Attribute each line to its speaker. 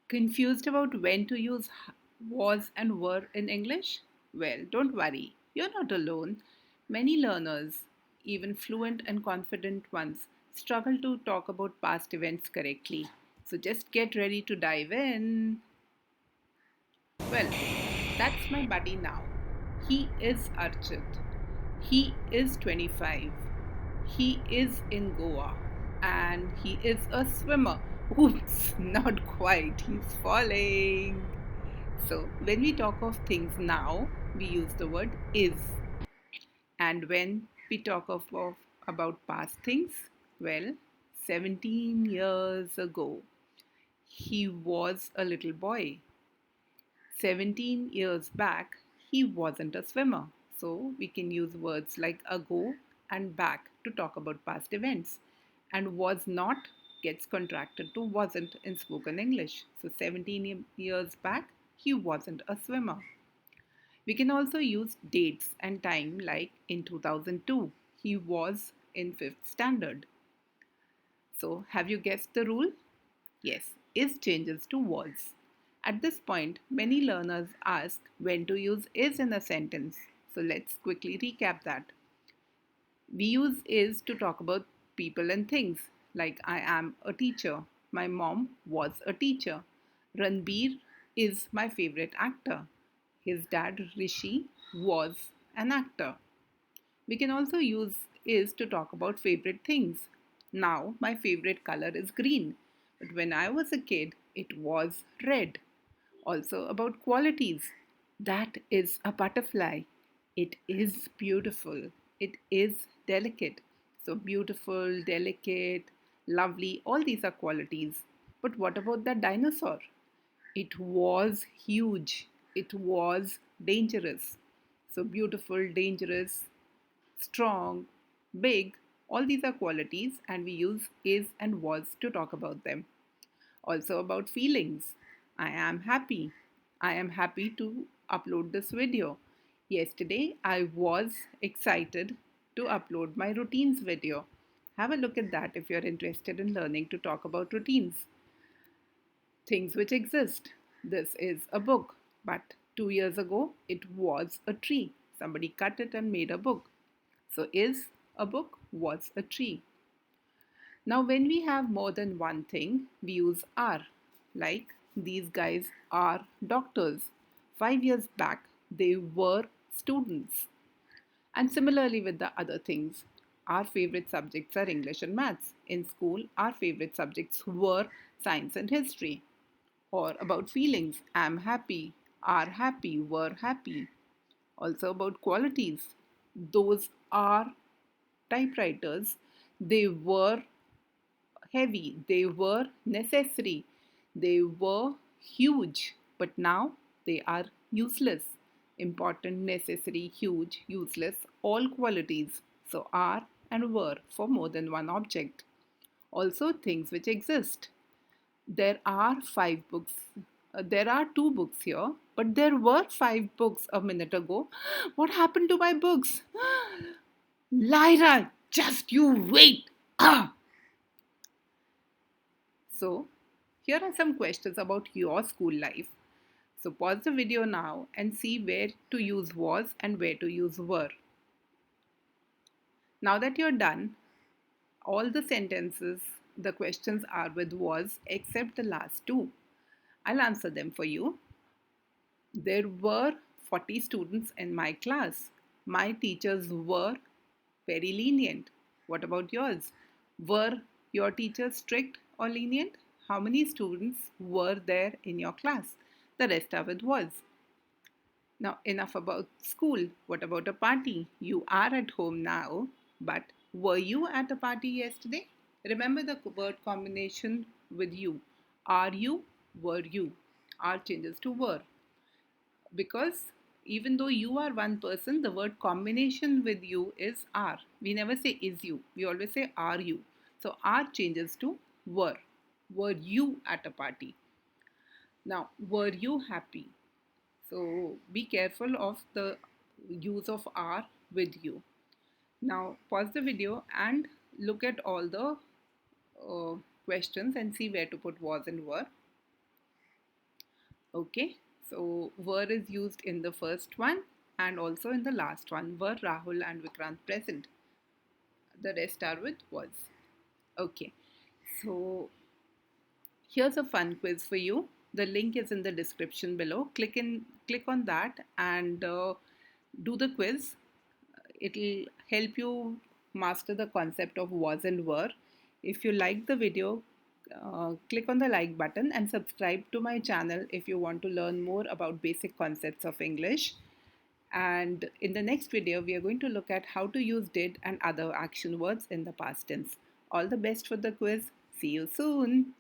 Speaker 1: Confused about when to use was and were in English? Well, don't worry, you're not alone. Many learners, even fluent and confident ones, struggle to talk about past events correctly. So just get ready to dive in. Well, that's my buddy now. He is Archit. He is 25. He is in Goa. And he is a swimmer. Oops, not quite. He's falling. So, when we talk of things now, we use the word is. And when we talk about past things, well, 17 years ago, he was a little boy. 17 years back, he wasn't a swimmer. So, we can use words like ago and back to talk about past events. And was not gets contracted to wasn't in spoken English. So, 17 years back, he wasn't a swimmer. We can also use dates and time like in 2002, he was in 5th standard. So, have you guessed the rule? Yes, is changes to was. At this point, many learners ask when to use is in a sentence. So, let's quickly recap that. We use is to talk about people and things, like I am a teacher, my mom was a teacher, Ranbir is my favorite actor, his dad Rishi was an actor. We can also use is to talk about favorite things. Now, my favorite color is green, but when I was a kid, it was red. Also, about qualities. That is a butterfly. It is beautiful. It is delicate. So, beautiful, delicate, lovely, all these are qualities. But what about that dinosaur? It was huge. It was dangerous. So, beautiful, dangerous, strong, big, all these are qualities, and we use is and was to talk about them. Also, about feelings. I am happy. I am happy to upload this video. Yesterday, I was excited to upload my routines video. Have a look at that if you're interested in learning to talk about routines. Things which exist. This is a book, but 2 years ago, it was a tree. Somebody cut it and made a book. So, is a book, was a tree. Now, when we have more than one thing, we use are. Like these guys are doctors. 5 years back, they were students. And similarly with the other things, our favorite subjects are English and maths. In school, our favorite subjects were science and history. Or about feelings, am happy, are happy, were happy. Also about qualities, those are typewriters. They were heavy, they were necessary, they were huge, but now they are useless. Important, necessary, huge, useless, all qualities. So are and were for more than one object. Also, things which exist. There are five books. There are two books here, but there were five books a minute ago. What happened to my books? Lyra, just you wait. Ah! So, here are some questions about your school life. So, pause the video now and see where to use was and where to use were. Now that you're done, all the sentences, the questions are with was except the last two. I'll answer them for you. There were 40 students in my class. My teachers were very lenient. What about yours? Were your teachers strict or lenient? How many students were there in your class? The rest of it was. Now, enough about school. What about a party? You are at home now, but were you at a party yesterday? Remember the word combination with you. Are you? Were you? Are changes to were. Because even though you are one person, the word combination with you is are. We never say is you, we always say are you. So are changes to were. Were you at a party? Now, were you happy? So be careful of the use of are with you. Now pause the video and look at all the questions and see where to put was and were. Okay, so were is used in the first one and also in the last one. Were Rahul and Vikrant present? The rest are with was. Okay, so here's a fun quiz for you. The link is in the description below. Click on that and do the quiz. It'll help you master the concept of was and were. If you like the video, click on the like button and subscribe to my channel if you want to learn more about basic concepts of English. And in the next video, we are going to look at how to use did and other action words in the past tense. All the best for the quiz. See you soon.